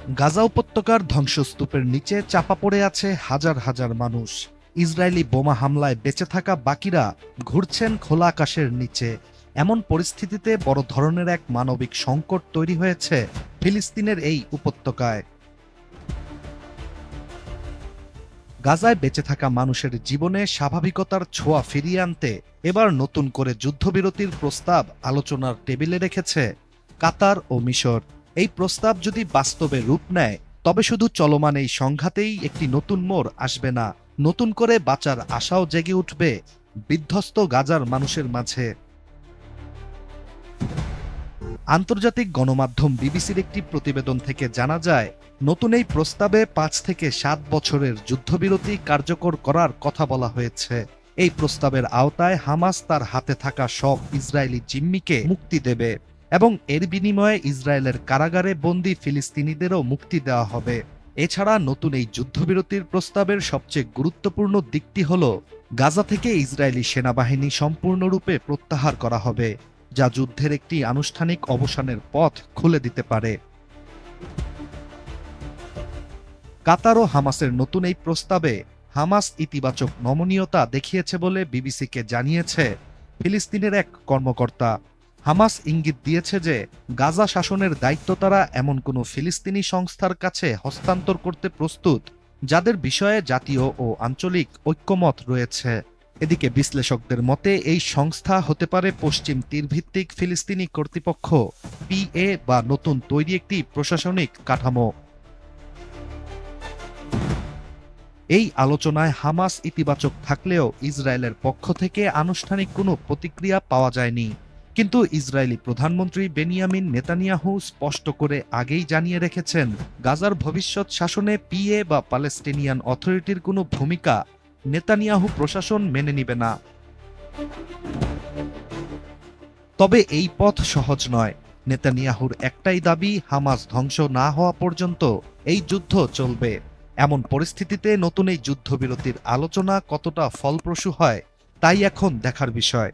গাজা উপত্যকার ধ্বংসস্তূপের নিচে চাপা পড়ে আছে হাজার হাজার মানুষ। ইসরায়েলি বোমা হামলায় বেঁচে থাকা বাকিরা ঘুরছেন খোলা আকাশের নিচে। এমন পরিস্থিতিতে বড় ধরনের এক মানবিক সংকট তৈরি হয়েছে ফিলিস্তিনের এই উপত্যকায়। গাজায় বেঁচে থাকা মানুষের জীবনে স্বাভাবিকতার ছোঁয়া ফিরিয়ে আনতে এবার নতুন করে যুদ্ধবিরতির প্রস্তাব আলোচনার টেবিলে রেখেছে কাতার ও মিশর। এই প্রস্তাব যদি বাস্তবে রূপ নেয়, তবে শুধু চলমান এই সংঘাতেই একটি নতুন মোড় আসবে না, নতুন করে বাঁচার আশাও জেগে উঠবে বিধ্বস্ত গাজার মানুষের মাঝে। আন্তর্জাতিক গণমাধ্যম বিবিসির একটি প্রতিবেদন থেকে জানা যায়, নতুন এই প্রস্তাবে ৫ থেকে ৭ বছরের যুদ্ধবিরতি কার্যকর করার কথা বলা হয়েছে। এই প্রস্তাবের আওতায় হামাস তার হাতে থাকা সব ইসরায়েলি জিম্মিকে মুক্তি দেবে এবং এর বিনিময়ে ইসরায়েলের কারাগারে বন্দী ফিলিস্তিনিদেরও মুক্তি দেওয়া হবে। এছাড়া নতুন এই যুদ্ধবিরতির প্রস্তাবের সবচেয়ে গুরুত্বপূর্ণ দিকটি হল, গাজা থেকে ইসরায়েলি সেনাবাহিনী সম্পূর্ণরূপে প্রত্যাহার করা হবে, যা যুদ্ধের একটি আনুষ্ঠানিক অবসানের পথ খুলে দিতে পারে। কাতার ও হামাসের নতুন এই প্রস্তাবে হামাস ইতিবাচক নমনীয়তা দেখিয়েছে বলে বিবিসিকে জানিয়েছে ফিলিস্তিনের এক কর্মকর্তা। হামাস ইঙ্গিত দিয়েছে যে গাজা শাসনের দায়িত্ব তারা এমন কোনো ফিলিস্তিনি সংস্থার কাছে হস্তান্তর করতে প্রস্তুত, যাদের বিষয়ে জাতীয় ও আঞ্চলিক ঐক্যমত রয়েছে। এদিকে বিশ্লেষকদের মতে এই সংস্থা হতে পারে পশ্চিম তীরভিত্তিক ফিলিস্তিনি কর্তৃপক্ষ, পিএ, বা নতুন তৈরি একটি প্রশাসনিক কাঠামো। এই আলোচনায় হামাস ইতিবাচক থাকলেও ইসরায়েলের পক্ষ থেকে আনুষ্ঠানিক কোনো প্রতিক্রিয়া পাওয়া যায়নি। কিন্তু ইসরায়েলি প্রধানমন্ত্রী বেনিয়ামিন নেতানিয়াহু স্পষ্ট করে আগেই জানিয়ে রেখেছেন, গাজার ভবিষ্যৎ শাসনে পিএ বা প্যালেস্টিনিয়ান অথরিটির কোনো ভূমিকা নেতানিয়াহু প্রশাসন মেনে নিবে না। তবে এই পথ সহজ নয়। নেতানিয়াহুর একটাই দাবি, হামাস ধ্বংস না হওয়া পর্যন্ত এই যুদ্ধ চলবে। এমন পরিস্থিতিতে নতুন এই যুদ্ধবিরতির আলোচনা কতটা ফলপ্রসূ হয়, তাই এখন দেখার বিষয়।